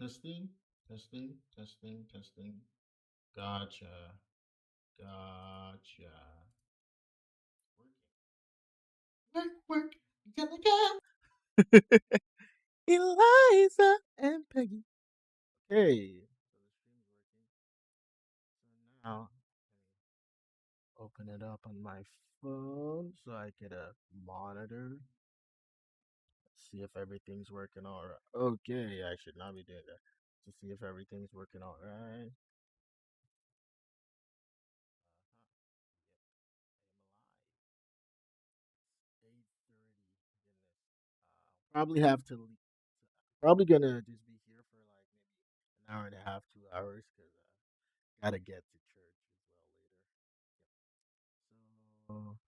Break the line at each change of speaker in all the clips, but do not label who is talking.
Testing, testing, testing, testing. Gotcha, gotcha. Work, work, gonna go. Eliza and Peggy. Hey, so the stream's working. So now open it up on my phone so I get a monitor. See if everything's working all right. Okay, I should not be doing that. To see if everything's working all right. Yep, I am alive. 8:30. Goodness. Probably have to. Probably gonna just be here for like maybe an hour and a half, 2 hours, because gotta get to church as well later. So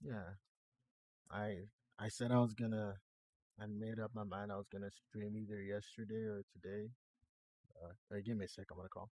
yeah, I I said I was gonna. I made up my mind I was gonna stream either yesterday or today. Give me a sec. I'm gonna call.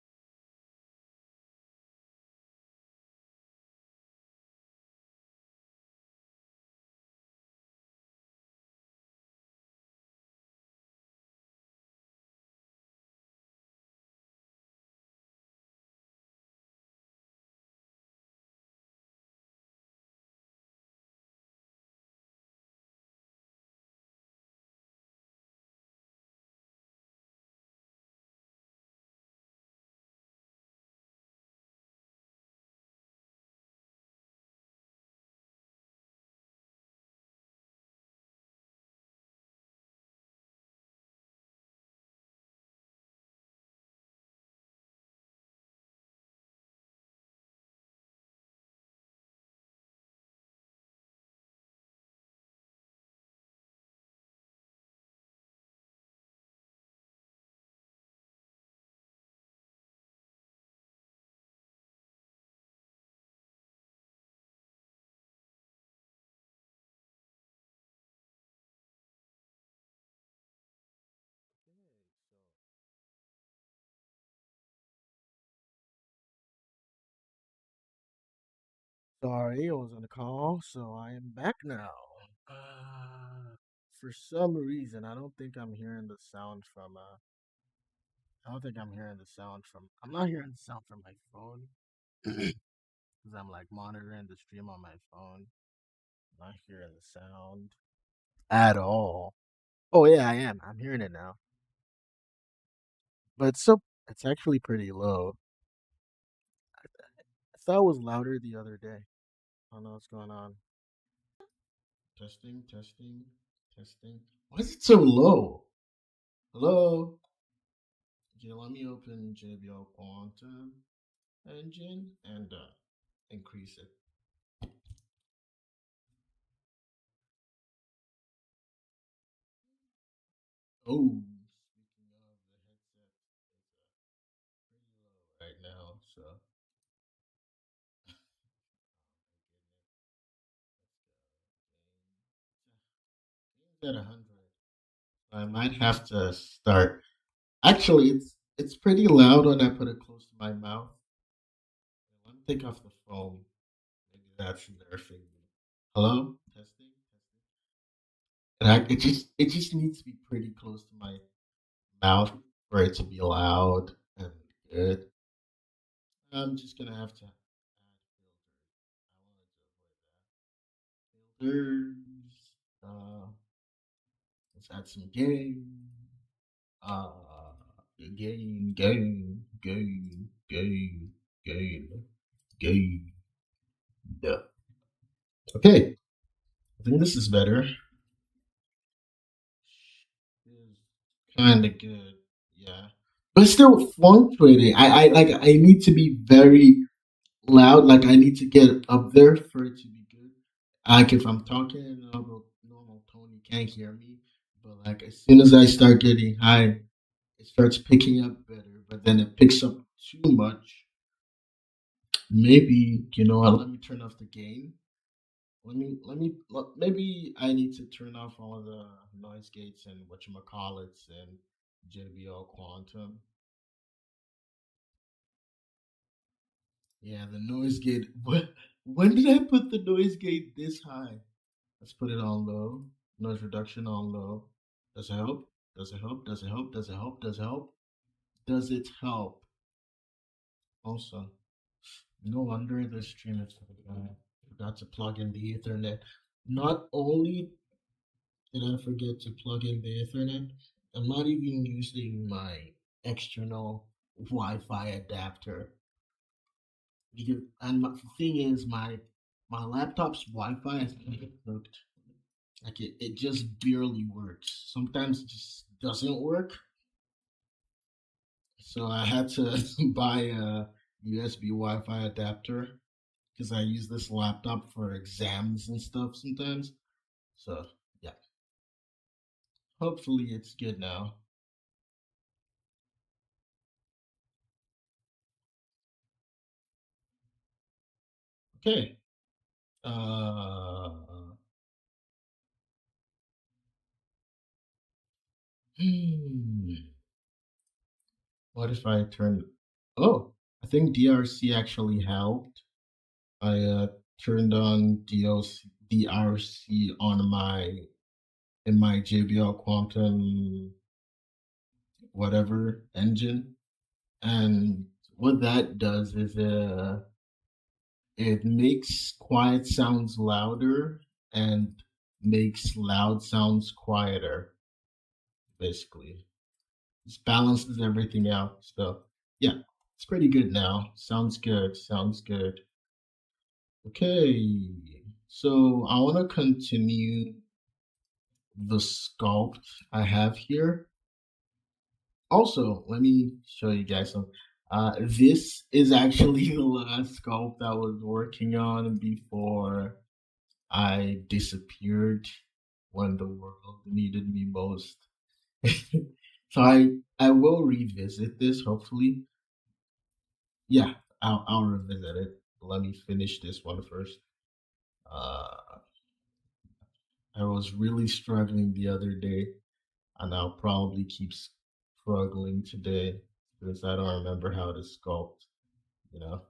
Sorry, I was on the call, so I am back now. For some reason, I don't think I'm hearing the sound from. I don't think I'm hearing the sound from. I'm not hearing the sound from my phone because I'm like monitoring the stream on my phone. Not hearing the sound at all. Oh yeah, I am. I'm hearing it now, but it's actually pretty low. I thought it was louder the other day. I don't know what's going on. Testing, testing, testing. Why is it so low? Hello? Okay, let me open JBL Quantum Engine and increase it. Oh, speaking of the headset, it's pretty low right now. So, game's at 100. I might have to start. Actually, it's pretty loud when I put it close to my mouth. Let me take off the phone. Maybe that's nerfing me. Hello, testing, testing. And it just needs to be pretty close to my mouth for it to be loud and good. I'm just gonna have to add filters. I wanted to avoid that. Filters. Let's add some gain. Uh, gain, gain, gain, gain, gain, gain. Yeah. Okay, I think this is better. Kind of good. Yeah, but still fluctuating. I like. I need to be very loud. Like I need to get up there for it to be good. Like if I'm talking in a normal tone, you can't hear me. But like as soon as I start getting high, it starts picking up better. But then it picks up too much. Maybe you know what? Let me turn off the gain. Maybe I need to turn off all of the noise gates and whatchamacallits and JBL Quantum. Yeah, the noise gate. What? When did I put the noise gate this high? Let's put it on low. Noise reduction on low. Does it help? Does it help? Does it help? Does it help? Does it help? does it help? Also, no wonder the stream is so bad. Forgot to plug in the Ethernet. Not only did I forget to plug in the Ethernet, I'm not even using my external Wi-Fi adapter. Because, and the thing is, my laptop's Wi-Fi is hooked. Like it just barely works. Sometimes it just doesn't work. So I had to buy a USB Wi-Fi adapter because I use this laptop for exams and stuff sometimes. So yeah, hopefully it's good now. Okay. Uh, hmm. What if I turn? Oh, I think DRC actually helped. I turned on DRC on my in my JBL Quantum whatever engine, and what that does is it makes quiet sounds louder and makes loud sounds quieter. Basically, just balances everything out. So yeah, it's pretty good now. Sounds good. Sounds good. Okay, so I want to continue the sculpt I have here. Also, let me show you guys some. This is actually the last sculpt I was working on before I disappeared when the world needed me most. So I will revisit this hopefully. Yeah, I'll revisit it. Let me finish this one first. Uh, I was really struggling the other day, and I'll probably keep struggling today because I don't remember how to sculpt. You know,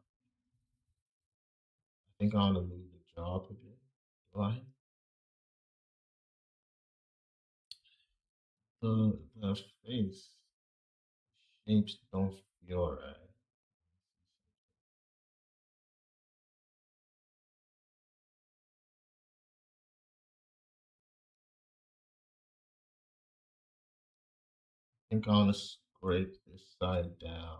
I think I want to move the job a bit. Why? The face shapes don't feel right. I think I want to scrape this side down,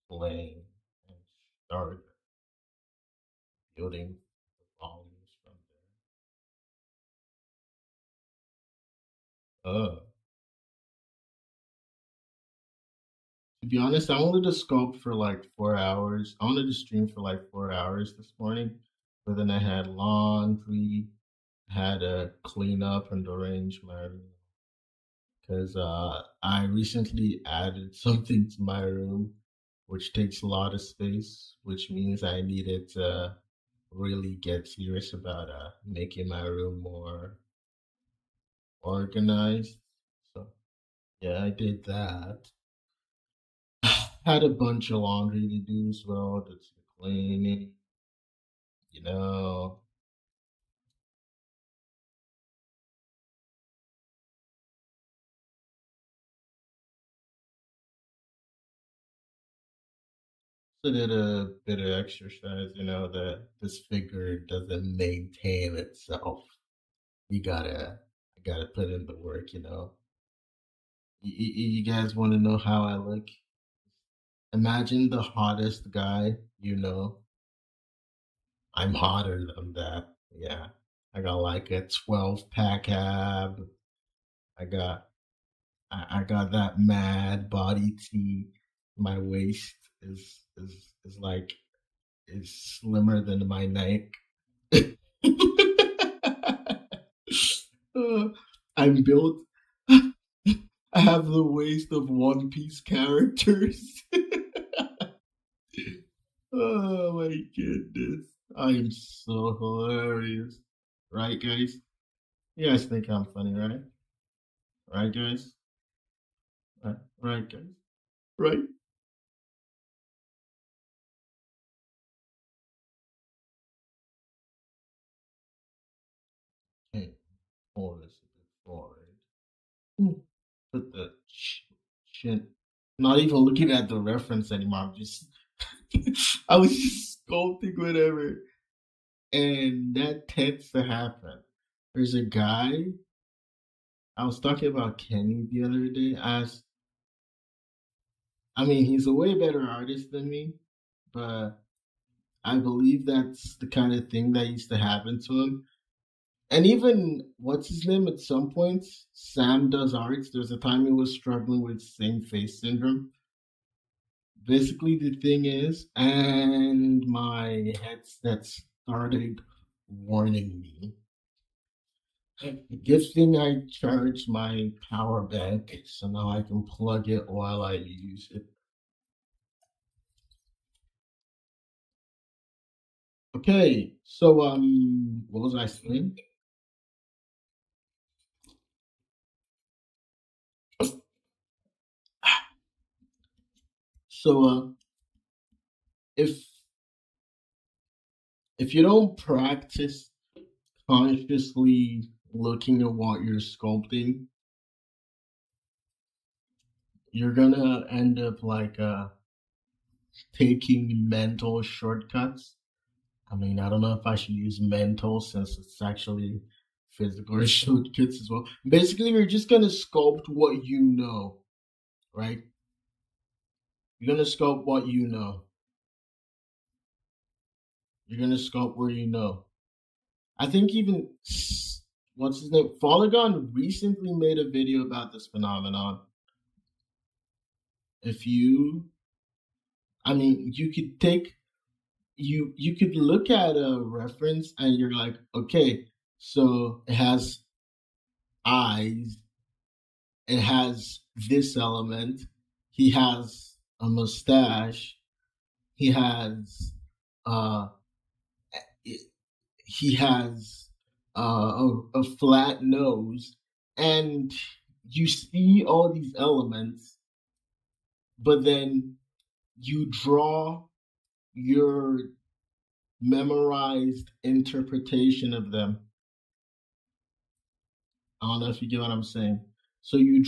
plane, and start building the volumes from there. To be honest, I wanted to sculpt for like 4 hours. I wanted to stream for like 4 hours this morning, but then I had laundry, had to clean up and arrange my room because I recently added something to my room, which takes a lot of space, which means I needed to really get serious about making my room more organized. So yeah, I did that. Had a bunch of laundry to do as well. Did some cleaning, you know. So did a bit of exercise, that this figure doesn't maintain itself. You gotta put in the work. You guys want to know how I look? Imagine the hottest guy you know. I'm hotter than that. Yeah. I got like a 12 pack ab. I got I got that mad body T. My waist is like is slimmer than my neck. Uh, I'm built. I have the waist of One Piece characters. Oh my goodness. I am so hilarious. Right, guys? You guys think I'm funny, right? Right, guys? Right, guys? Right? Okay, pull this a bit forward. Hmm. Put the shit. Not even looking at the reference anymore. I'm just I was just sculpting whatever. And that tends to happen. There's a guy I was talking about Kenny the other day. I mean, he's a way better artist than me, but I believe that's the kind of thing that used to happen to him. And even what's his name at some points, Sam does arts. There's a time he was struggling with same face syndrome. Basically, the thing is, and my headset started warning me. Good thing I charged my power bank, so now I can plug it while I use it. Okay, so what was I saying? So if if you don't practice consciously looking at what you're sculpting, you're gonna end up like taking mental shortcuts. I mean, I don't know if I should use mental since it's actually physical shortcuts as well. Basically, you're just gonna sculpt what you know, right? You're gonna sculpt what you know. You're gonna sculpt where you know. I think even what's his name? Polygon recently made a video about this phenomenon. If you, I mean, you could take you could look at a reference and you're like, okay, so it has eyes, it has this element, he has a mustache, he has uh he has a flat nose, and you see all these elements, but then you draw your memorized interpretation of them. I don't know if you get what I'm saying. So you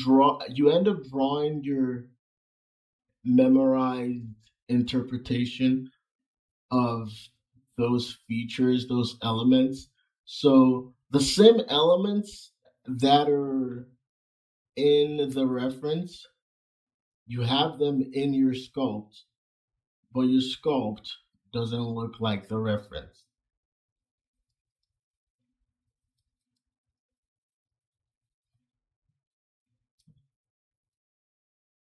end up drawing your memorized interpretation of those features, those elements. So the same elements that are in the reference, you have them in your sculpt, but your sculpt doesn't look like the reference.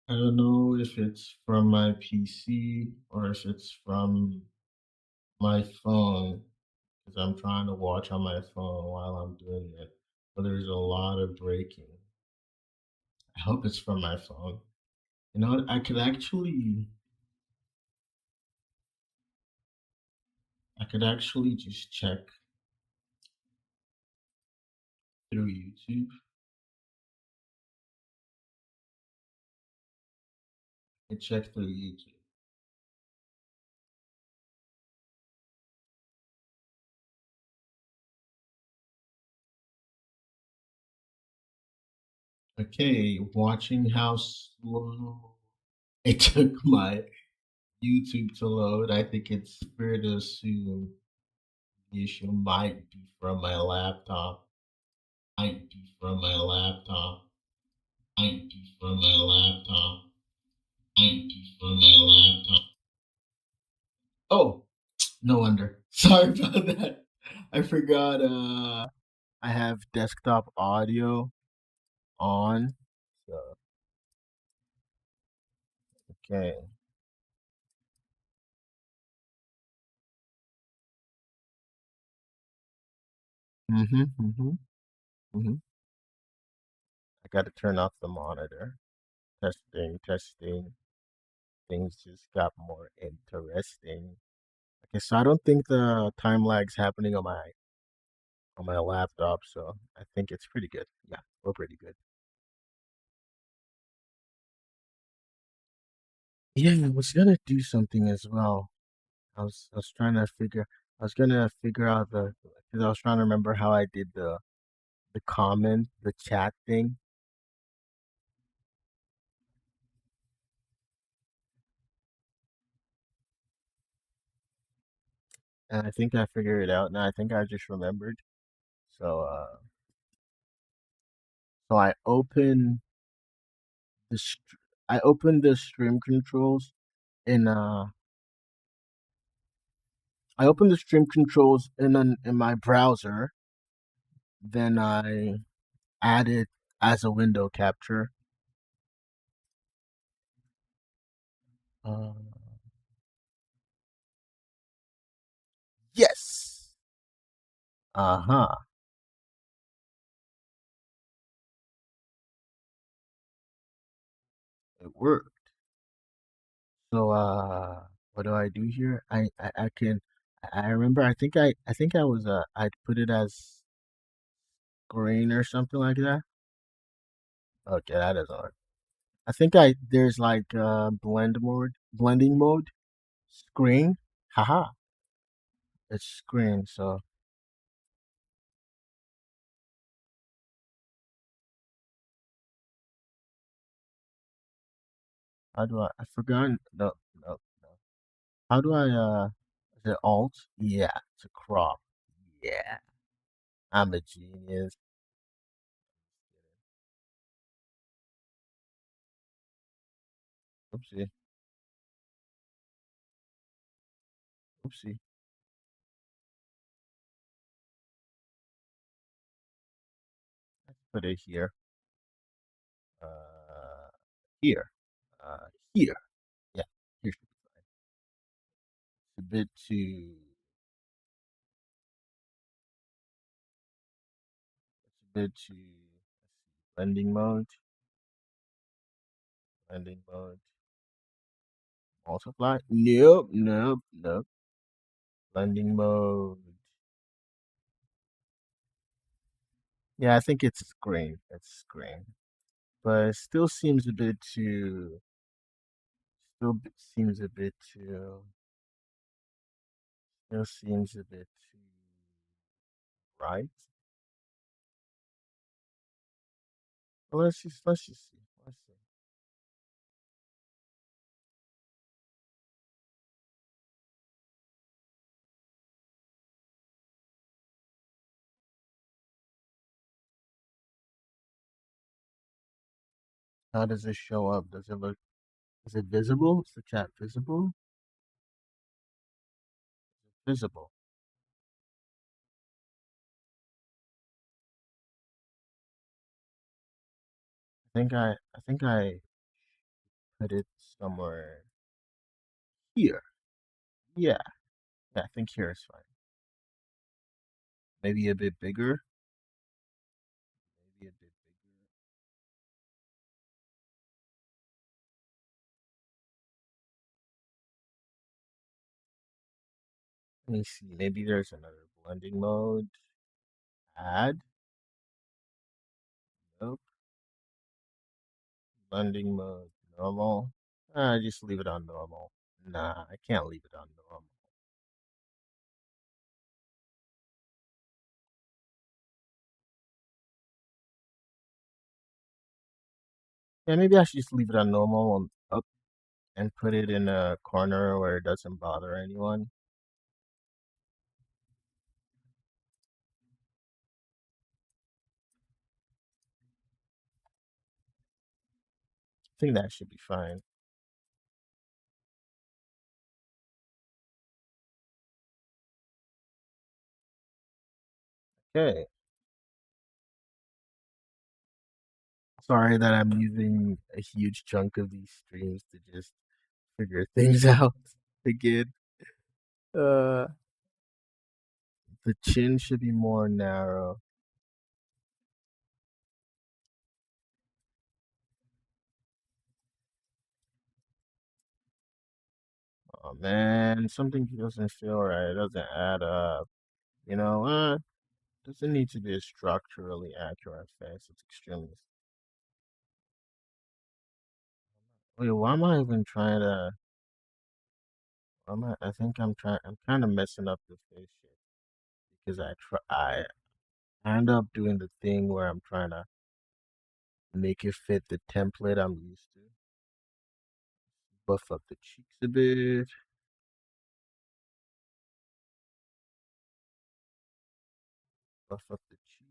I don't know if it's from my PC or if it's from my phone because I'm trying to watch on my phone while I'm doing it. But there's a lot of breaking. I hope it's from my phone. You know what? I could actually just check through YouTube. I check through YouTube. Okay, watching how slow it took my YouTube to load. I think it's fair to assume the issue might be from my laptop. Might be from my laptop. Might be from my laptop. Might be from my laptop. Oh, no wonder. Sorry about that. I forgot I have desktop audio on. So okay. Mm-hmm. Mm-hmm. Mm-hmm. I gotta turn off the monitor. Testing, testing. Things just got more interesting. Okay, so I don't think the time lag's happening on my laptop, so I think it's pretty good. Yeah, we're pretty good. Yeah, I was gonna do something as well. I was trying to figure I was gonna figure out the because I was trying to remember how I did the comment, the chat thing. and I think I figured it out now. I think I just remembered. So, so the st- I opened the stream controls in I opened the stream controls in my browser. Then I added as a window capture. Uh, yes. Uh huh. It worked. So what do I do here? I can I remember I think I was I'd put it as green or something like that. Okay, that doesn't work. I think I there's like blending mode, screen. Haha, it's screen. So how do I forgot? No, no, no. How do I is it alt? Yeah, to crop. Yeah, I'm a genius. Oopsie, oopsie. Let's put it here. Uh, here. Here. Yeah, here should be fine. It's a bit too. It's a bit too. Blending mode. Blending mode. Multiply. Nope. Nope. Nope. Blending mode. Yeah, I think it's green. It's green, but it still seems a bit too. Seems a bit too. Still seems a bit too bright. Well, let's just see. Let's see. How does it show up? Does it look? Is it visible? Is the chat visible? Visible. I think I put it somewhere here. Yeah. Yeah, I think here is fine. Maybe a bit bigger. Maybe a bit bigger. Let me see. Maybe there's another blending mode. Add. Nope. Blending mode. Normal. Just leave it on normal. Nah, I can't leave it on normal. Yeah, maybe I should just leave it on normal and up and put it in a corner where it doesn't bother anyone. I think that should be fine. Okay. Sorry that I'm using a huge chunk of these streams to just figure things out again. Uh, the chin should be more narrow. Oh man, something doesn't feel right. It doesn't add up. You know, doesn't need to be a structurally accurate face. It's extremely. Wait, why am I even trying to? Why am I think I'm trying. I'm kind of messing up the face shape because I end up doing the thing where I'm trying to make it fit the template I'm used to. Buff up the cheeks a bit. Buff up the cheek.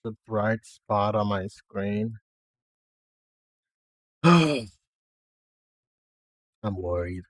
The bright spot on my screen. I'm worried.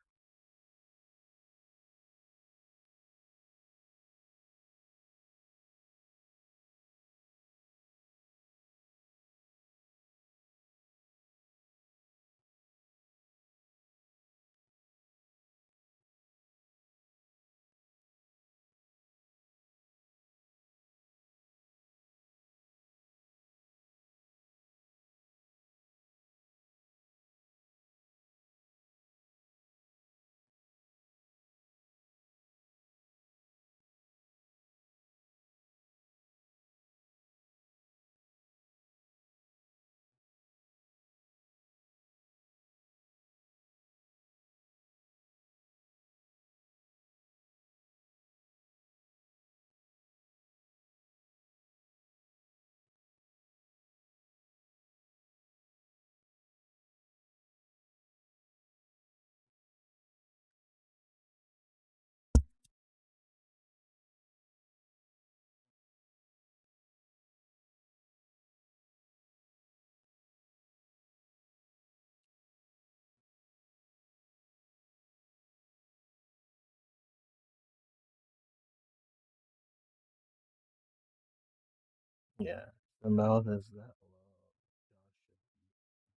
Yeah, the mouth is that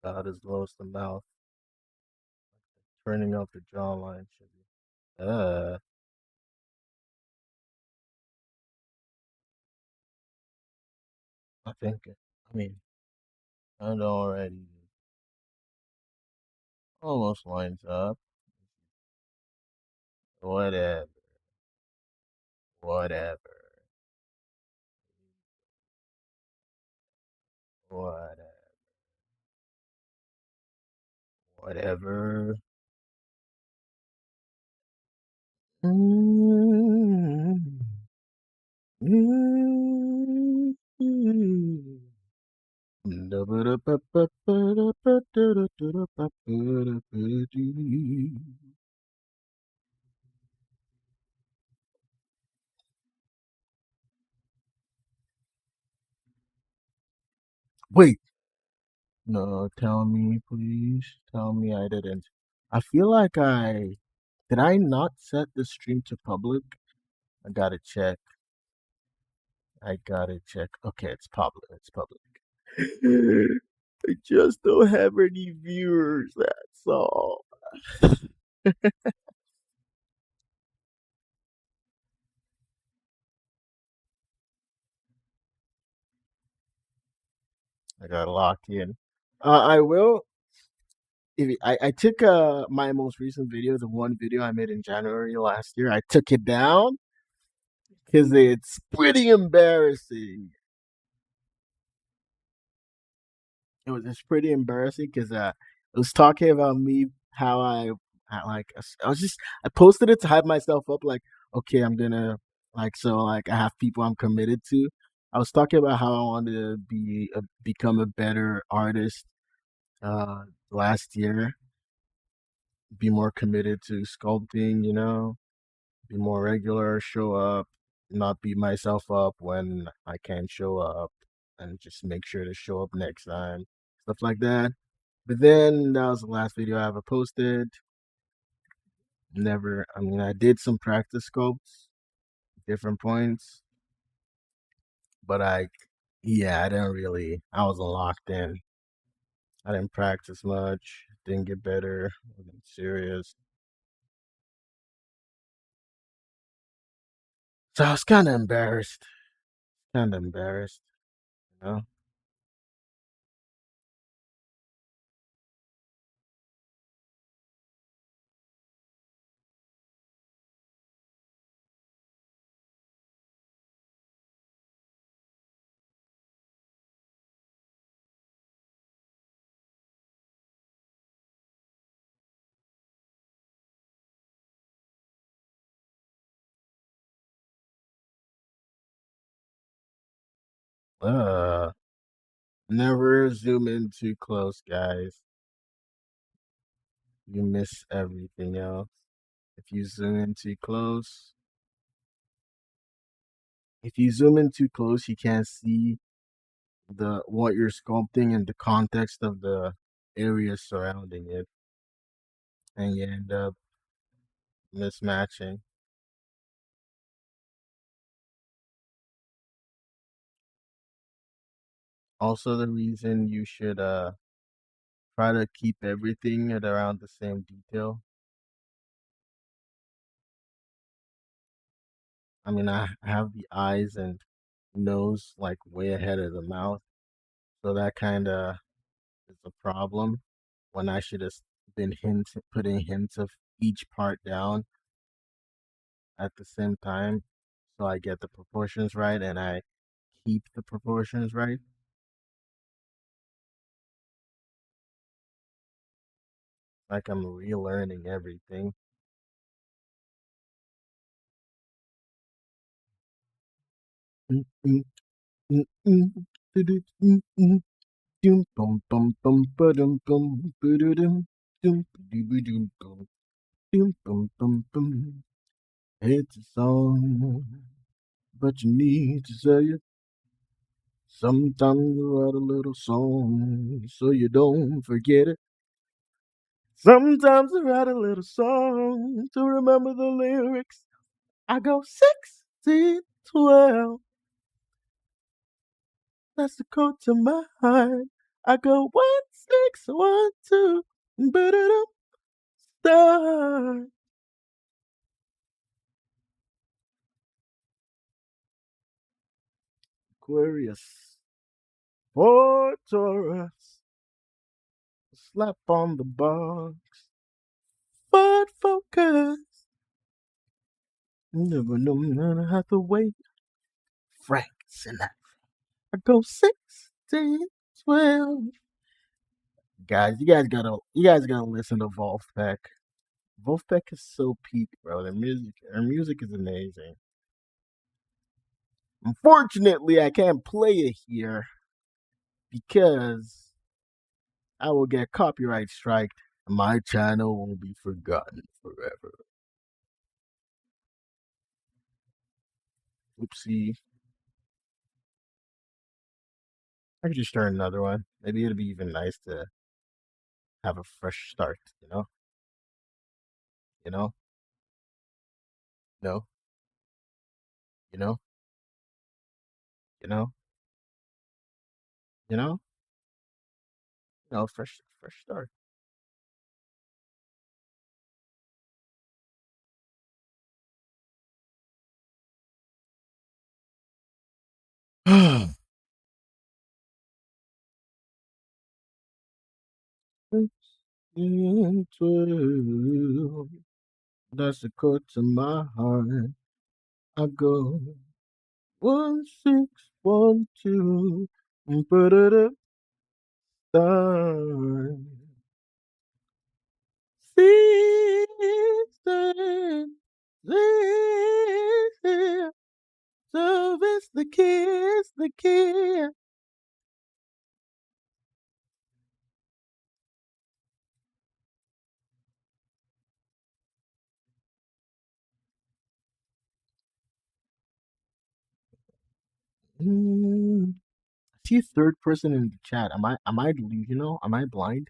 low. About as low as the mouth. Turning out the jawline should be. I think. I mean, it already almost lines up. Whatever. Whatever. Whatever. Whatever. Mm, mm, mm. Wait, no, tell me, please. Tell me I didn't. I feel like did I not set the stream to public? I gotta check. I gotta check. Okay, it's public. It's public. I just don't have any viewers. That's all. I got locked in. I will. I took my most recent video, the one video I made in January last year. I took it down because it's pretty embarrassing. It's pretty embarrassing because it was talking about me how I was just I posted it to hype myself up like okay I'm gonna like I have people I'm committed to. I was talking about how I wanted to become a better artist last year, be more committed to sculpting, be more regular, show up, not beat myself up when I can't show up, and just make sure to show up next time, stuff like that. But then that was the last video I ever posted. Never, I mean, I did some practice sculpts, different points, but yeah, I didn't really, I wasn't locked in. I didn't practice much, didn't get better, wasn't serious. So I was kind of embarrassed, you know? Uh, Never zoom in too close, guys. You miss everything else. If you zoom in too close, if you zoom in too close, you can't see the what you're sculpting and the context of the area surrounding it, and you end up mismatching. Also, the reason you should try to keep everything at around the same detail. I mean, I have the eyes and nose like way ahead of the mouth, so that kind of is a problem when I should have been putting hints of each part down at the same time, so I get the proportions right and I keep the proportions right. Like I'm relearning everything. Mm, mm, mm, mm, do-do, mm, mm, dum, bum, bum, bum, ba-dum, bum, ba-do-dum, dum, ba-do-ba-dum, bum, dum, bum, bum, bum. It's a song, but you need to say it. Sometimes you write a little song so you don't forget it. Sometimes I write a little song to remember the lyrics. I go 16, 12. That's the code to my heart. I go 1612. Ba-da-dum, start. Aquarius. For Taurus. Slap on the box. Ford Focus. Never know how to have to wait. Frank Sinatra. I go 1612. Guys, you guys gotta listen to Wolfpack. Wolfpack is so peak, bro. Their music is amazing. Unfortunately, I can't play it here because I will get copyright strike. My channel will be forgotten forever. Oopsie. I could just start another one. Maybe it'd be even nice to have a fresh start, you know? You know? No? You know? You know? You know? Fresh start. That's the code to my heart. I go 1612. Put it up, start. Season, season. So it's the kiss, the kiss. I see a third person in the chat. Am I delusional? Am I blind?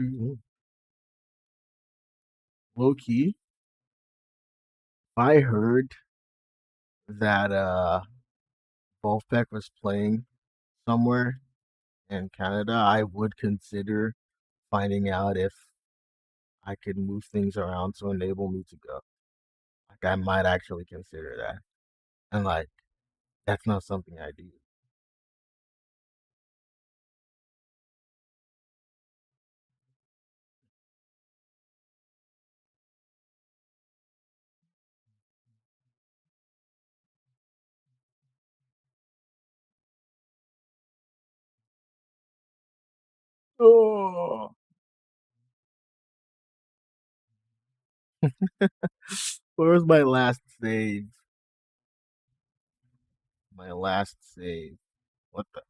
Low key, I heard that Wolfpack was playing somewhere in Canada, I would consider finding out if I could move things around to enable me to go. Like I might actually consider that. And like that's not something I do. Oh, where was my last save? My last save. What the?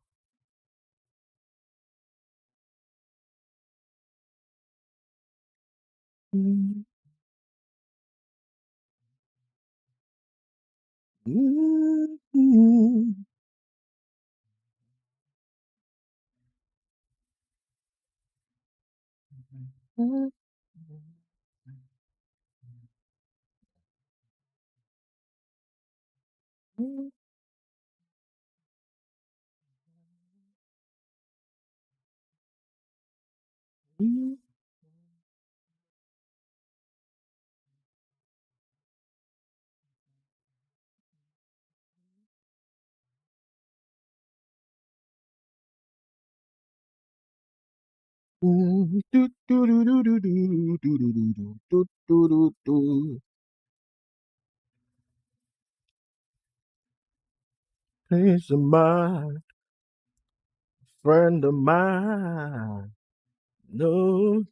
Peace of mind, friend of mine. No.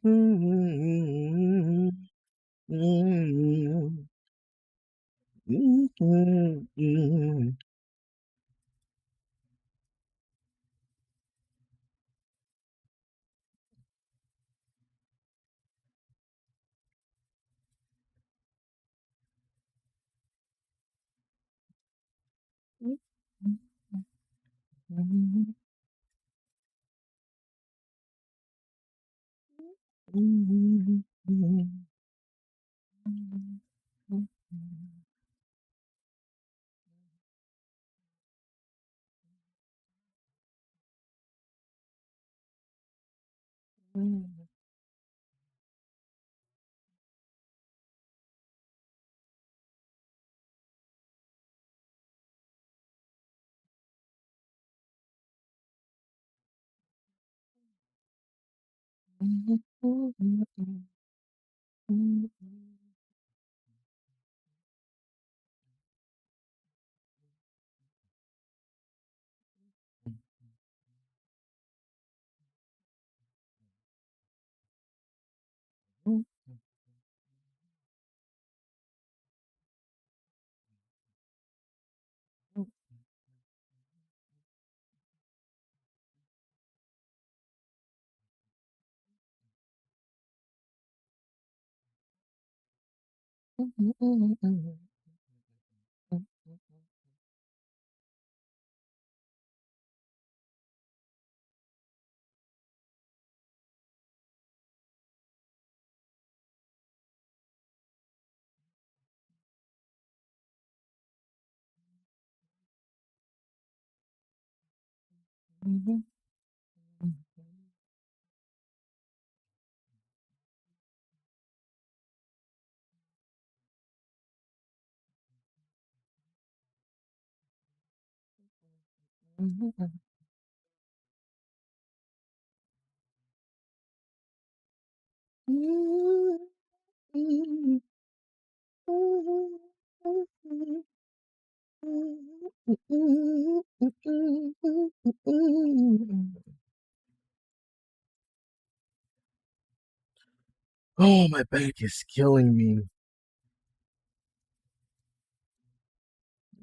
Oh, my back is killing me.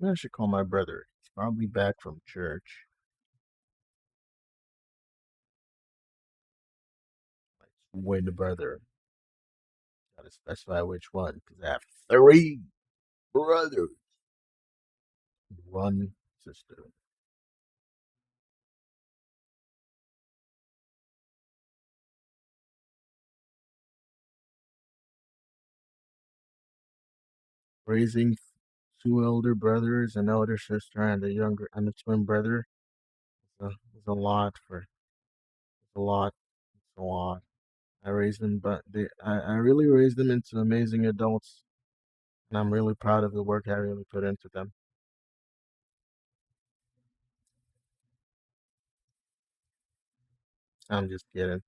I should call my brother. He's probably back from church. When the brother. Gotta specify which one, because I have three brothers, one sister. raising two elder brothers, an elder sister, and a twin brother. It's a lot for it's a lot. It's a lot. I raised them, but I really raised them into amazing adults, and I'm really proud of the work I really put into them. I'm just kidding.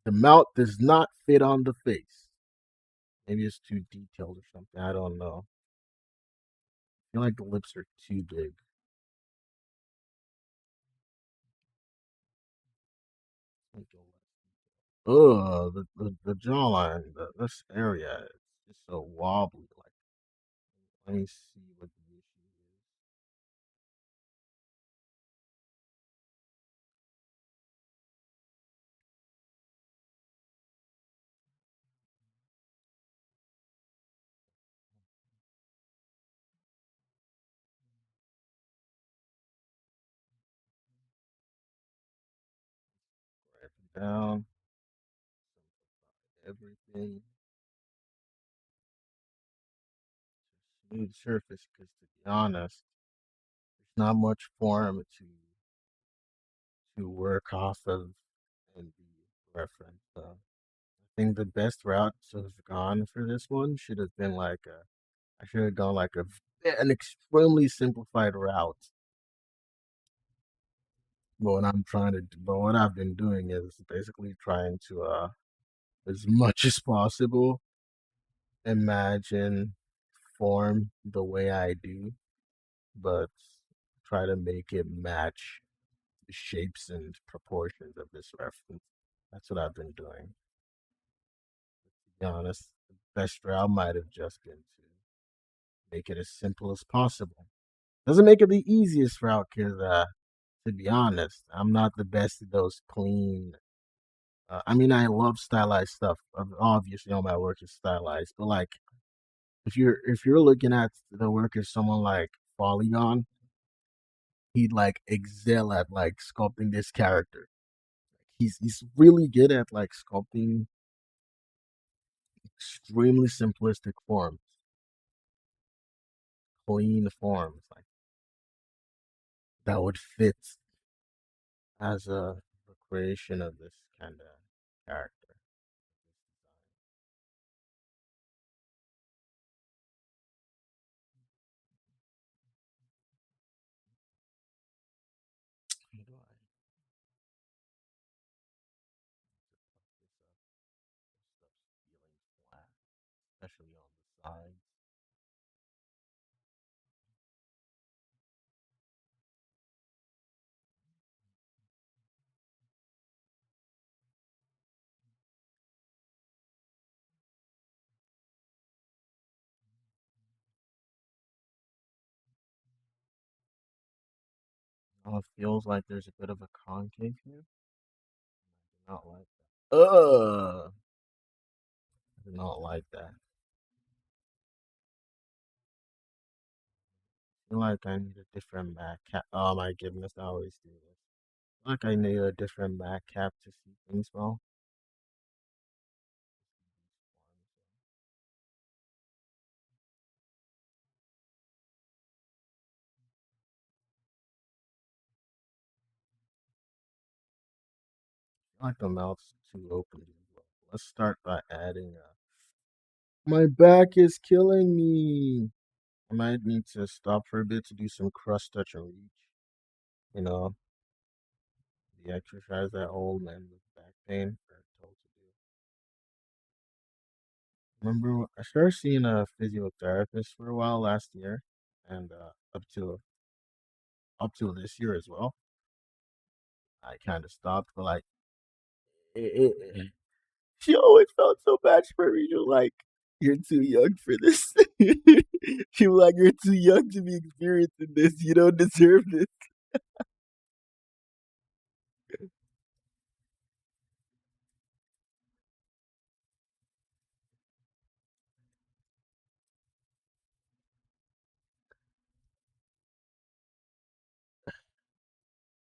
The mouth does not fit on the face. Maybe it's too detailed or something. I don't know. I feel like the lips are too big. The jawline, this area is just so wobbly. Like, let me see what the issue is. Write it down, everything, smooth surface. Because to be honest, there's not much form to work off of and be reference. I think the best route to have gone for this one should have been like a. I should have gone like an extremely simplified route. But what I've been doing is basically trying to, as much as possible, imagine form the way I do, but try to make it match the shapes and proportions of this reference. That's what I've been doing. To be honest, the best route might have just been to make it as simple as possible. Doesn't make it the easiest route because, to be honest, I'm not the best at those clean. I mean, I love stylized stuff. Obviously, all my work is stylized, but like, if you're looking at the work of someone like Polygon, he'd like excel at like sculpting this character. He's really good at like sculpting extremely simplistic forms, clean forms, like that would fit as a creation of this kind of character. How do I puff this up? This stuff's feeling flat, especially on the sides. Oh, it feels like there's a bit of a concave here. I do not like that. I do not like that. I feel like I need a different mat cap. Oh my goodness, I always do this. Like I need a different mat cap to see things well. I feel like the mouth's too open as well. Let's start by adding my back is killing me. I might need to stop for a bit to do some cross touch and reach. You know, the exercise that old men with back pain are told to do. Remember, I started seeing a physiotherapist for a while last year, and up to this year as well. I kind of stopped, but like, she always felt so bad for me. She was like, "You're too young for this." She was like, "You're too young to be experiencing this. You don't deserve this."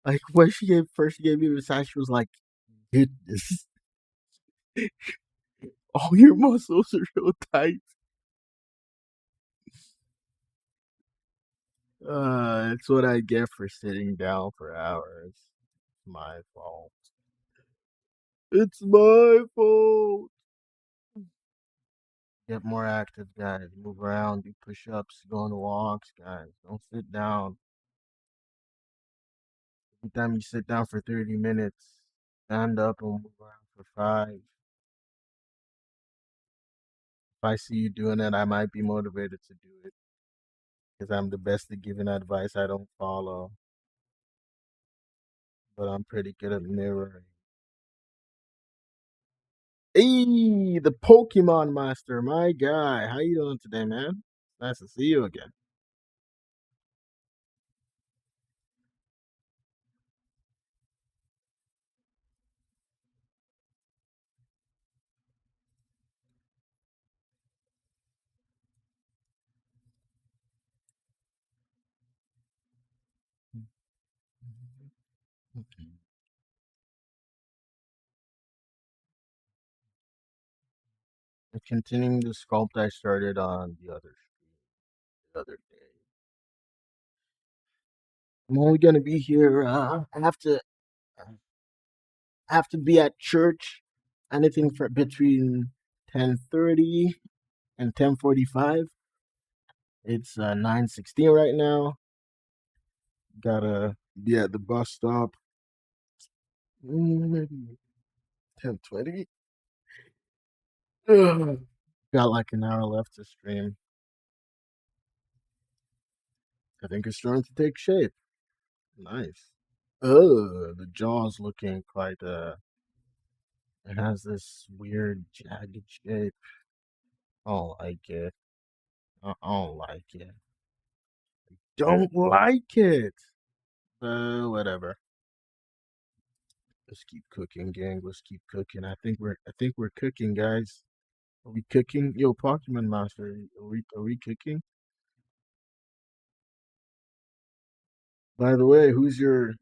Like when she gave me a massage, she was like, "Goodness, all your muscles are so tight." It's what I get for sitting down for hours. It's my fault. It's my fault. Get more active, guys. Move around, do push-ups, go on walks, guys. Don't sit down. Every time you sit down for 30 minutes, stand up and move around for 5. If I see you doing it, I might be motivated to do it because I'm the best at giving advice I don't follow, but I'm pretty good at mirroring. Hey, the Pokemon Master, my guy. How you doing today, man? Nice to see you again. Okay. I'm continuing the sculpt I started on the other stream the other day. I'm only gonna be here. I have to be at church. Anything for between 10:30 and 10:45. It's 9:16 right now. Gotta be at the bus stop. Maybe 10:20. Got like an hour left to stream. I think it's starting to take shape. Nice. The jaw's looking quite it has this weird jagged shape. I don't like it. I don't like it. Don't like it. Whatever. Let's keep cooking, gang. Let's keep cooking. I think we're cooking, guys. Are we cooking? Yo, Pokemon Master, are we cooking? By the way, who's your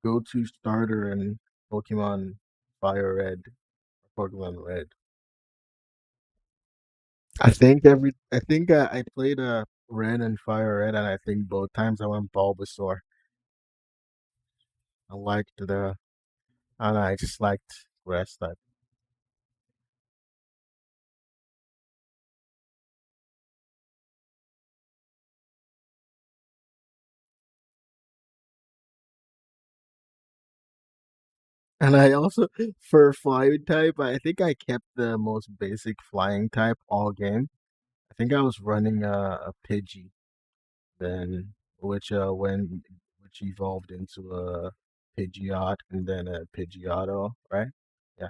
go-to starter in Pokemon Fire Red or Pokemon Red? I think I played Red and Fire Red, and I think both times I went Bulbasaur. I liked I don't know, I just liked grass type. And I also for flying type, I think I kept the most basic flying type all game. I think I was running a Pidgey then, which evolved into a Pidgeot and then a Pidgeotto, right? Yeah.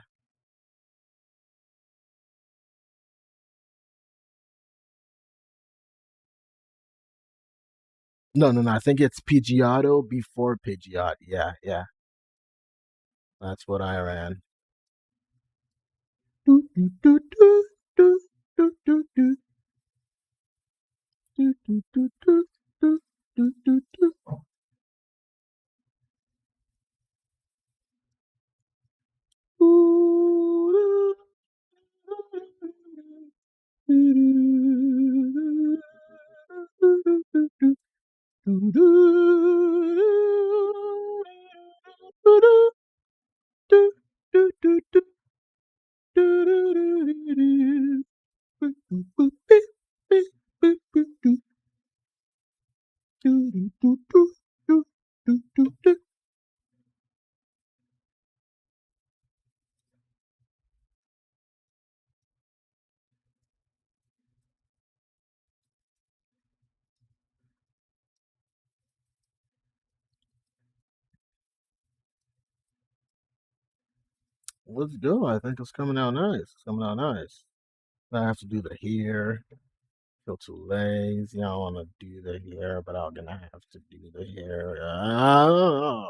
No. I think it's Pidgeotto before Pidgeot. Yeah, yeah. That's what I ran. Do, do, do, do, do, do, do, do, do, do, do, do, do, do, do, do. Ooh, let's go. I think it's coming out nice. It's coming out nice. I have to do the hair. Feel too lazy. I don't want to do the hair, but I'm gonna have to do the hair. Oh.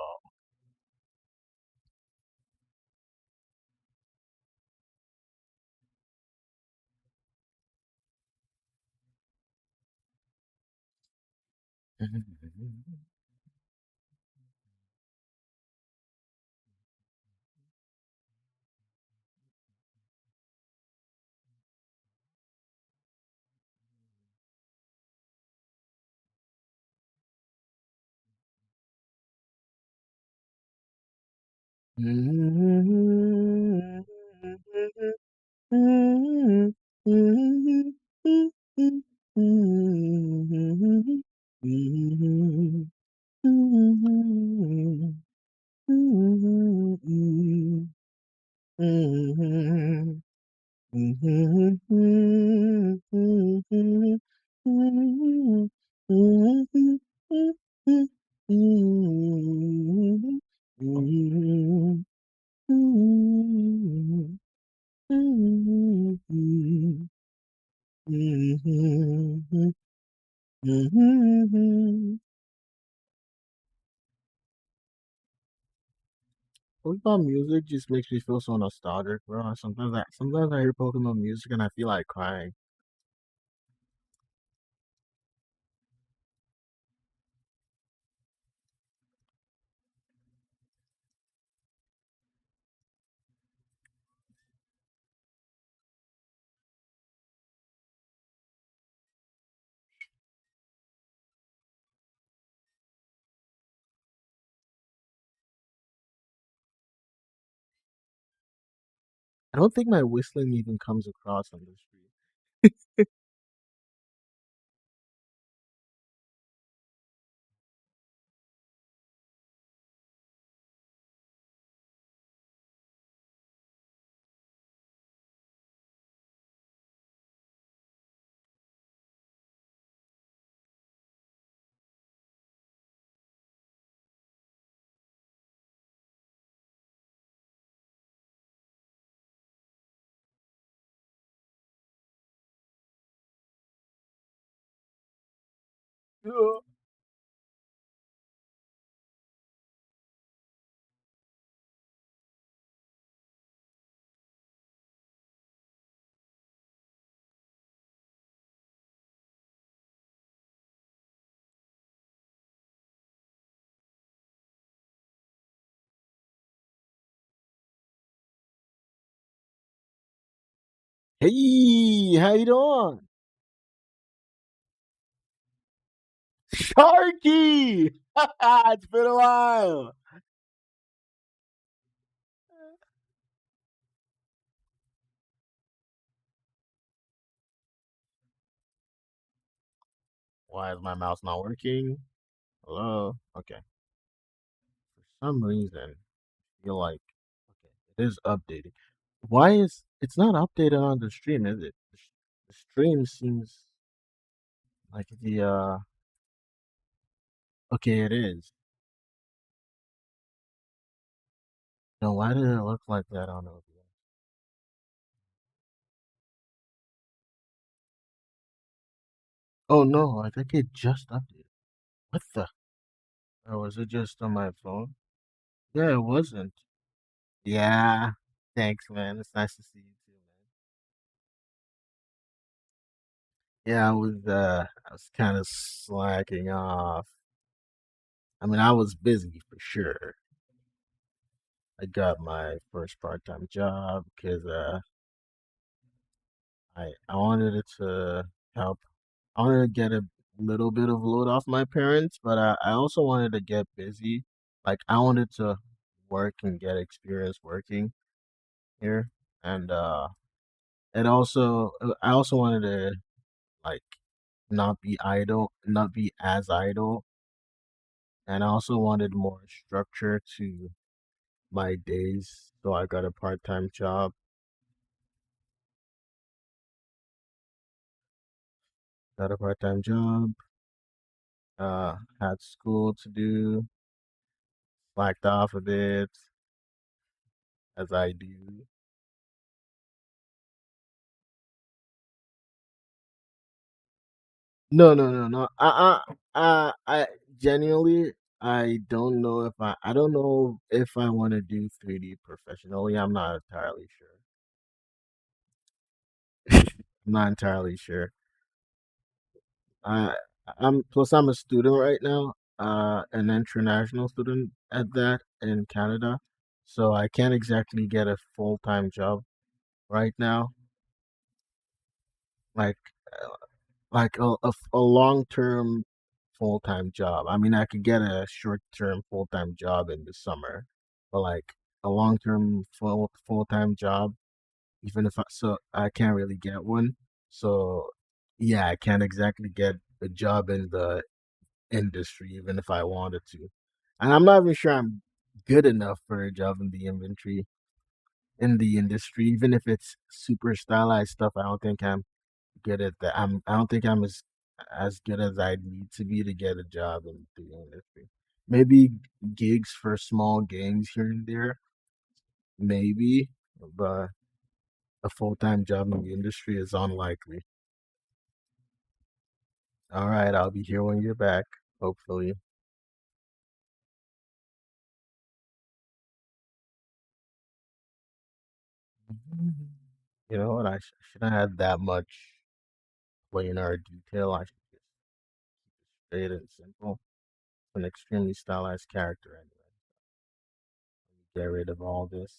Pokemon music just makes me feel so nostalgic, bro. Sometimes I hear Pokemon music and I feel like crying. I don't think my whistling even comes across on the street. Yeah. Hey, how you doing? Sharky! It's been a while. Why is my mouse not working? Hello? Okay. For some reason, I feel like okay, it is updated. Why is it's not updated on the stream, is it? The stream seems like the okay, it is. No, why did it look like that on OBS? Oh no, I think it just updated. What the? Or was it just on my phone? Yeah, it wasn't. Yeah. Thanks, man. It's nice to see you too, man. Yeah, I was kind of slacking off. I mean, I was busy for sure. I got my first part-time job because I wanted it to help. I wanted to get a little bit of load off my parents, but I also wanted to get busy. Like I wanted to work and get experience working here, and I also wanted to like not be idle, not be as idle, and I also wanted more structure to my days. So I got a part-time job. Got a part-time job. Had school to do. Slacked off a bit as I do. No, no, no, no. I genuinely, I don't know if I don't know if I want to do 3D professionally. I'm not entirely sure. I'm not entirely sure. I, I'm a student right now, an international student at that in Canada. So I can't exactly get a full-time job right now. Like, like a long-term full-time job. I mean, I could get a short-term full-time job in the summer, but like a long term full time job, even if I can't really get one. So yeah, I can't exactly get a job in the industry, even if I wanted to. And I'm not even sure I'm good enough for a job in the inventory in the industry, even if it's super stylized stuff. I don't think I'm good at that. I don't think I'm as good as I need to be to get a job in the industry. Maybe gigs for small games here and there, maybe, but a full time job in the industry is unlikely. All right, I'll be here when you're back, hopefully. You know what? I shouldn't have that much planar detail. I should just keep it straight and simple. An extremely stylized character, anyway. Get rid of all this.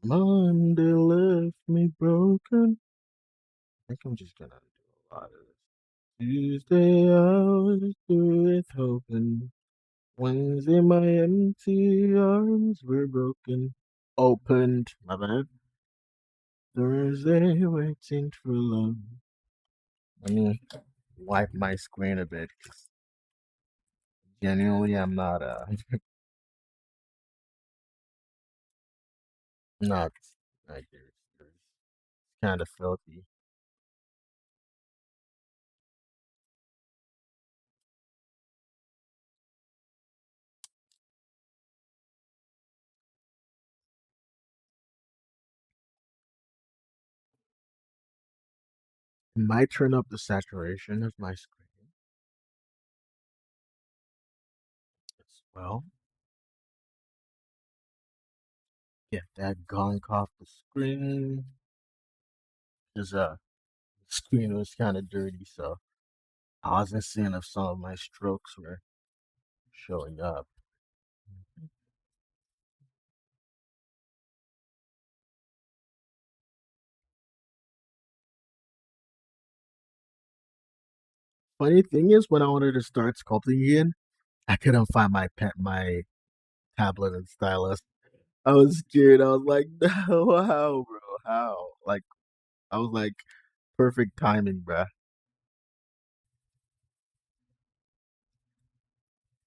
Monday left me broken. I think I'm just gonna do a lot of this. Tuesday I was with hoping. Wednesday my empty arms were broken. Opened, my bad. Thursday waiting for love. Let me wipe my screen a bit. 'Cause genuinely, I'm not not like there's kind of filthy. Might turn up the saturation of my screen as well. Get that gunk off the screen. Cause the screen was kind of dirty, so I wasn't seeing if some of my strokes were showing up. Funny thing is, when I wanted to start sculpting again, I couldn't find my tablet and stylus. I was scared. I was like, no, how, bro? How? Like, I was like, perfect timing, bruh.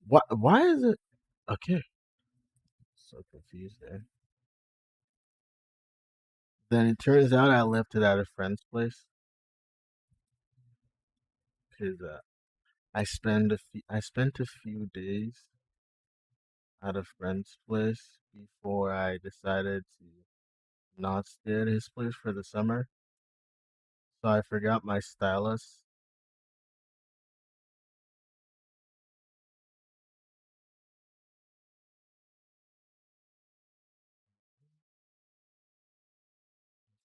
What? Why is it? Okay, so confused there. Then it turns out I left it at a friend's place because I spent a few days at a friend's place before I decided to not stay at his place for the summer. So I forgot my stylus.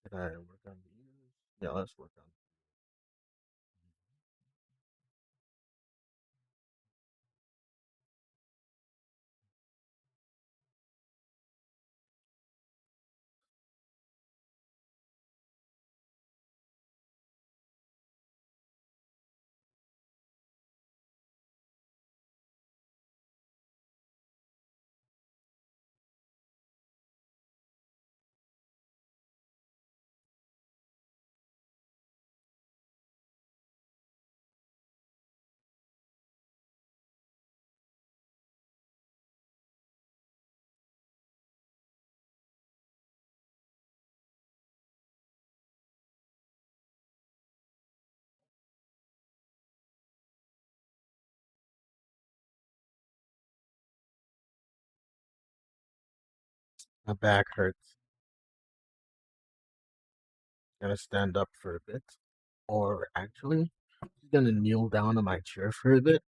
Did I work on these? Yeah, let's work on. My back hurts. Gonna stand up for a bit, or actually, I'm gonna kneel down on my chair for a bit.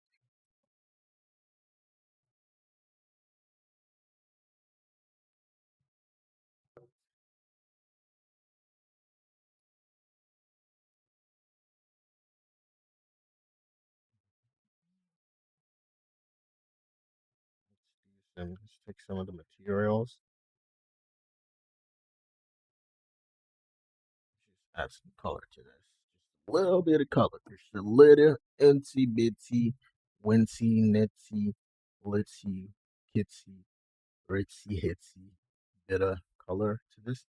Let's take some of the materials. add some color to this. Just a little bit of color. Just a little insy bitsy, wincy, nitsy, glitzy, kitsy, ritzy, hitsy bit of color to this.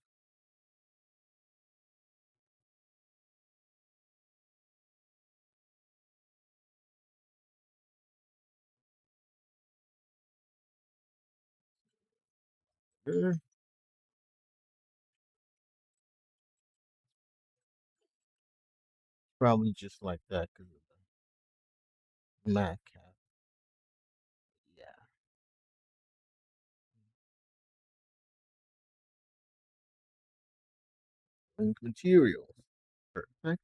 Probably just like that because of the Mac cap. Yeah. And materials. Perfect.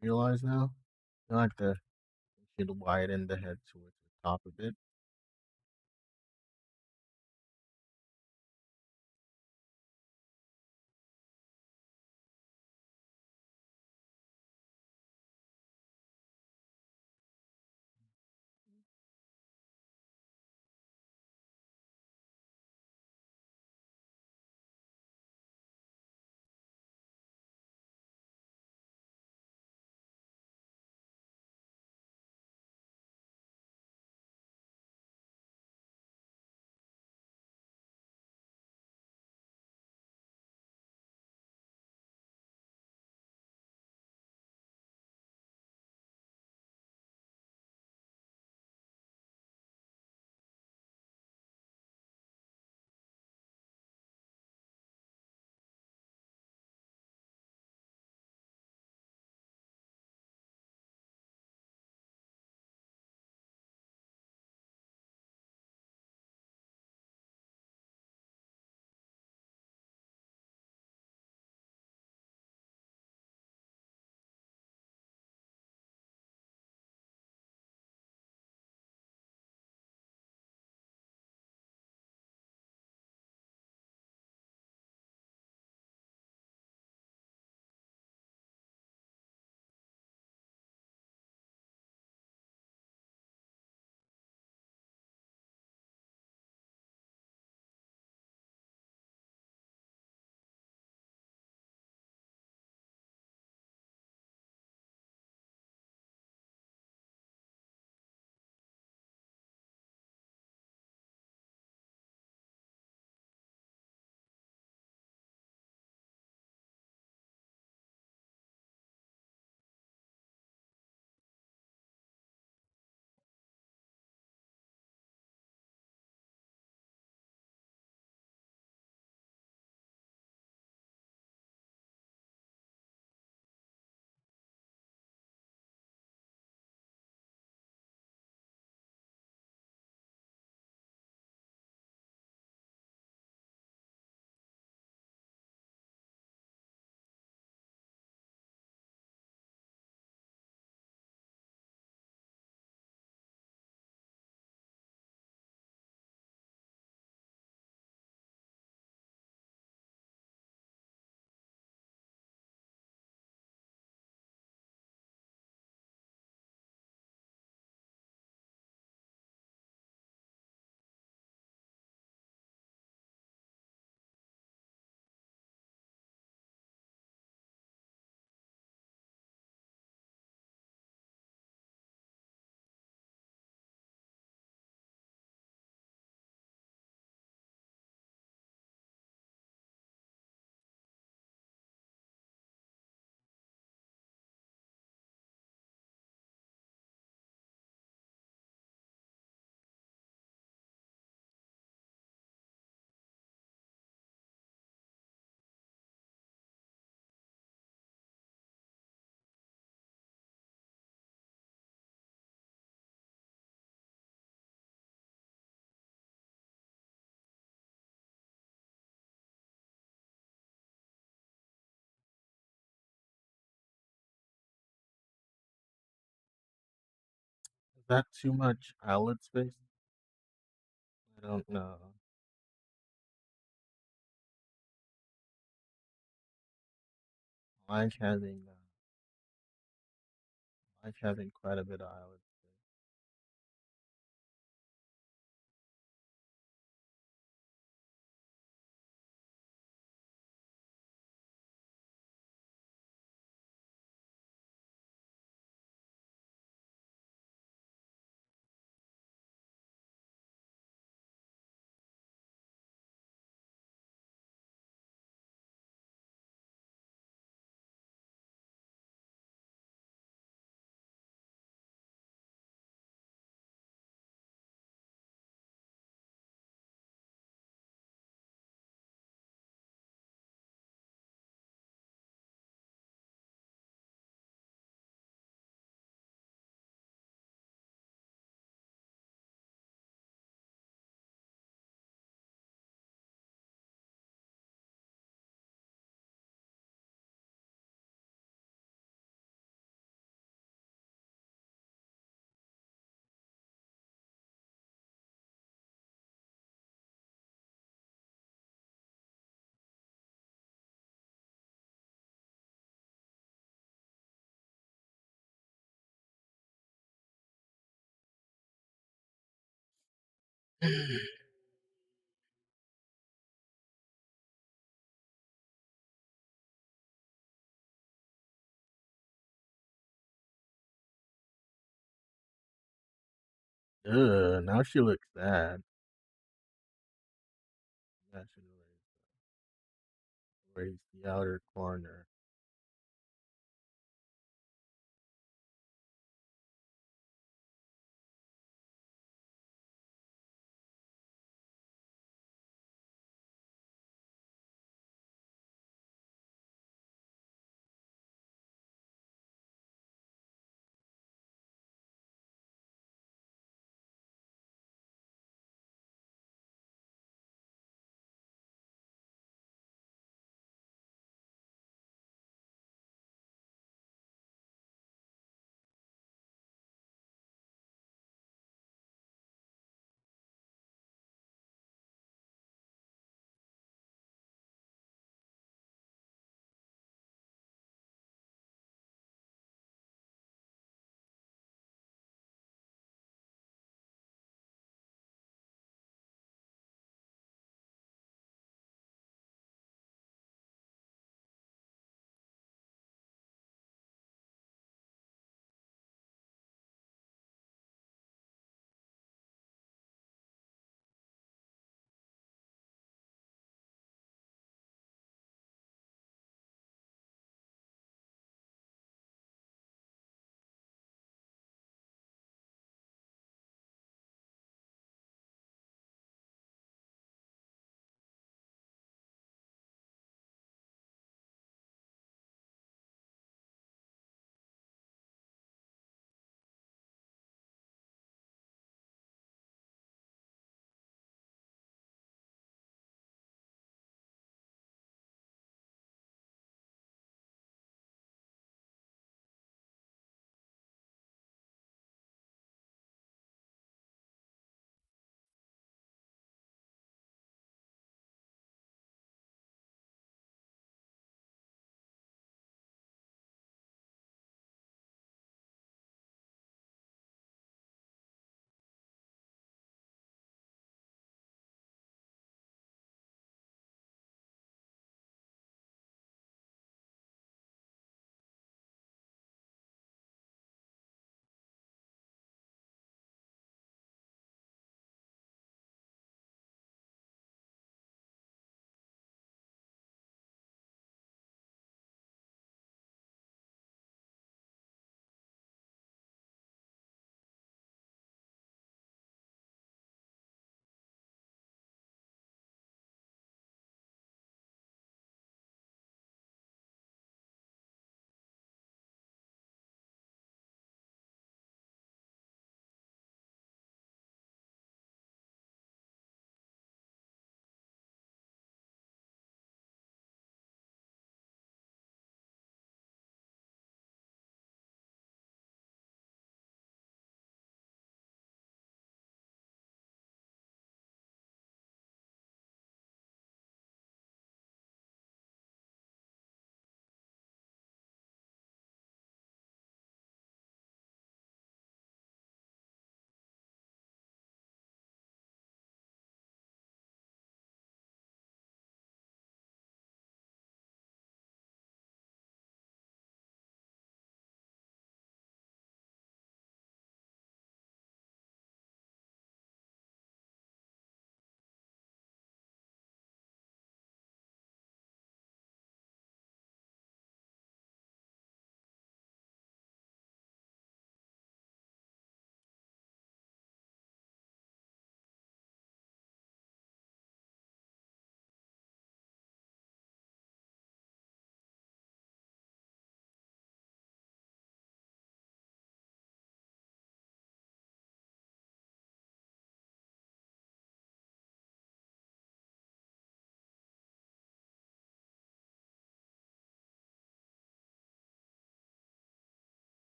Realize now? I like to should widen the head towards the top a bit. Is that too much eyelid space? I don't know. I like having quite a bit of eyelid space. Ugh, now she looks sad. Now she raise the outer corner.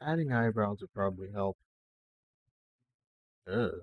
Adding eyebrows would probably help. Ugh.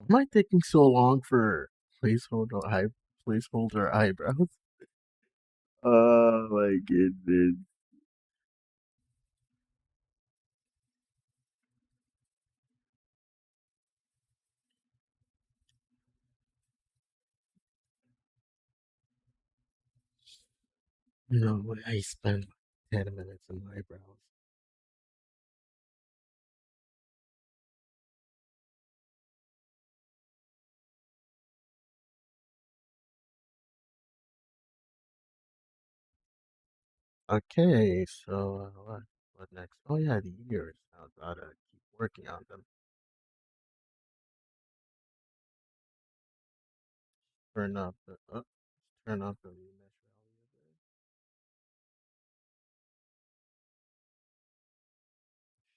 Am I taking so long for placeholder eye placeholder eyebrows? Oh my goodness. No way, I spent 10 minutes on my eyebrows. Okay, so what next? Oh yeah, the ears. I gotta keep working on them. Turn up the turn up the remesh value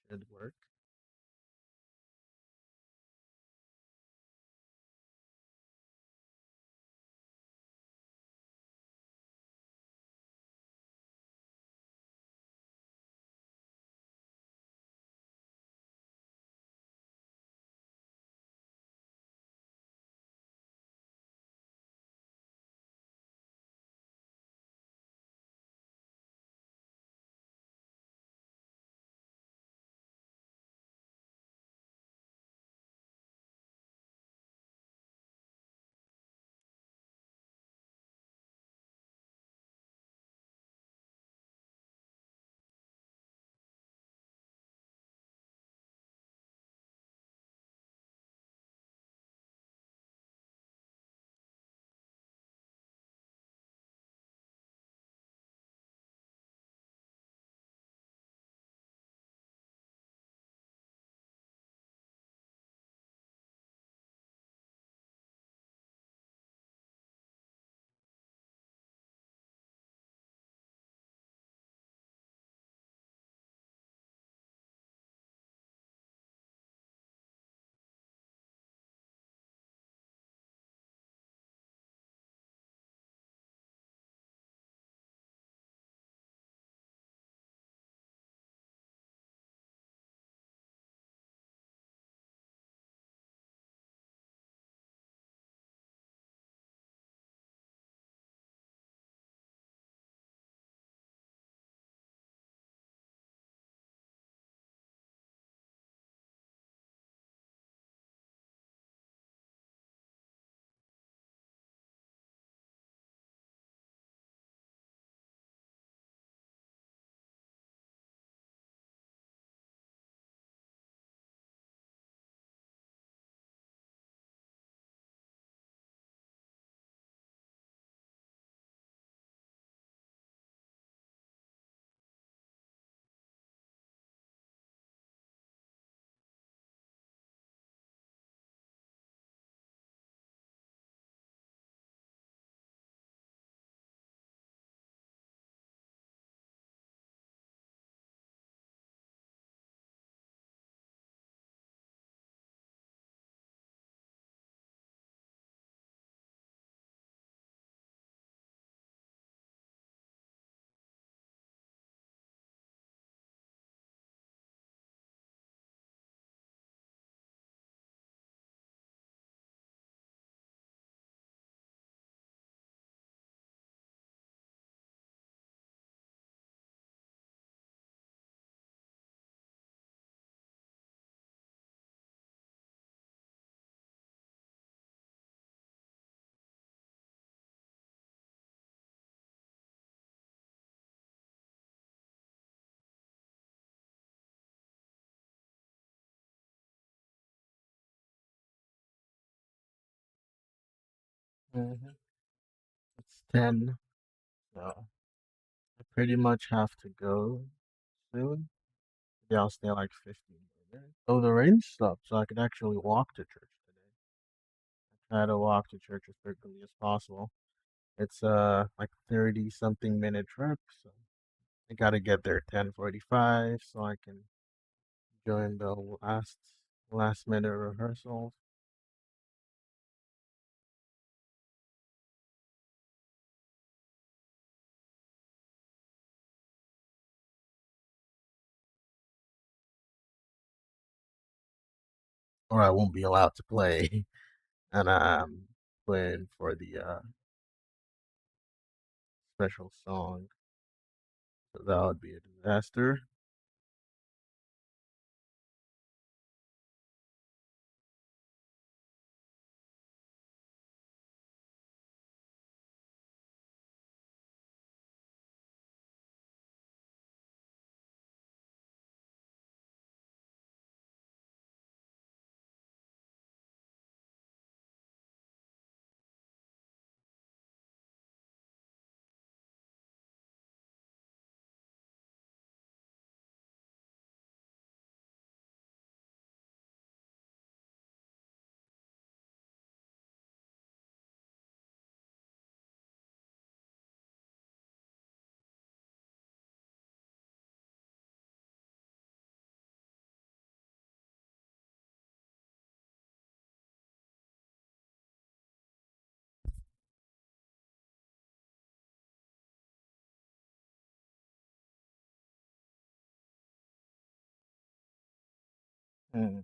there. Should work. Mm-hmm. It's 10, so I pretty much have to go soon. Yeah, I'll stay like 15 minutes. Oh, the rain stopped, so I could actually walk to church today. Try to walk to church as quickly as possible. It's like 30 something minute trip, so I gotta get there 10:45 so I can join the last minute rehearsals. or I won't be allowed to play. And I'm playing for the special song, so that would be a disaster. Hmm.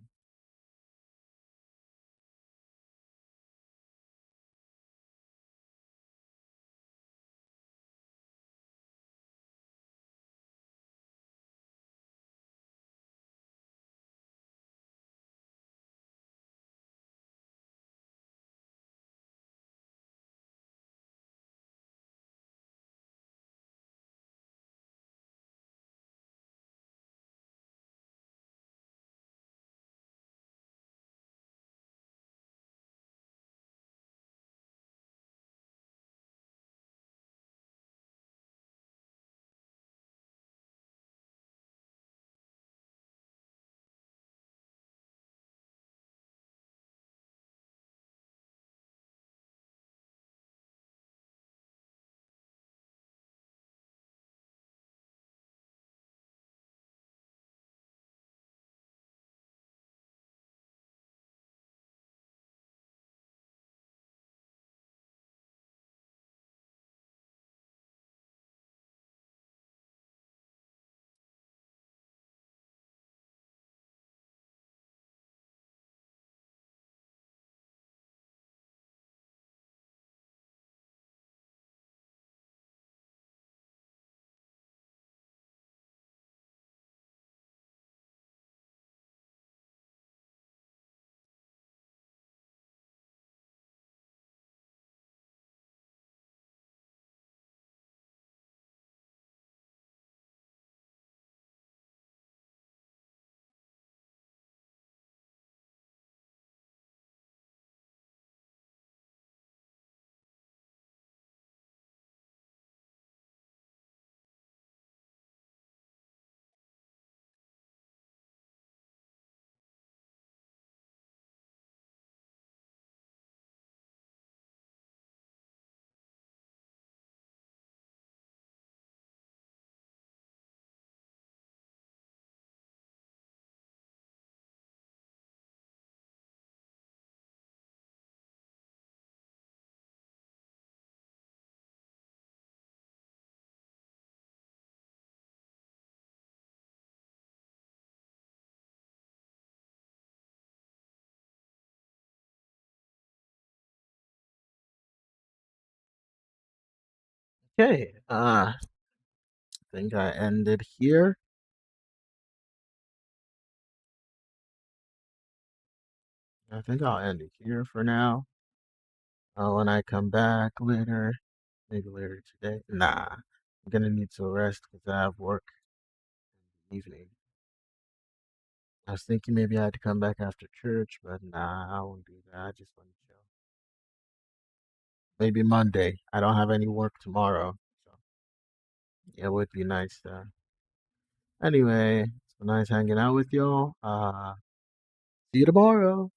Okay, I think I ended here. I think I'll end it here for now. When I come back later, maybe later today. Nah, I'm gonna need to rest because I have work in the evening. I was thinking maybe I had to come back after church, but nah, I won't do that. I just want to chill. Maybe Monday. I don't have any work tomorrow, so yeah, it would be nice. Anyway, it's been nice hanging out with y'all. See you tomorrow.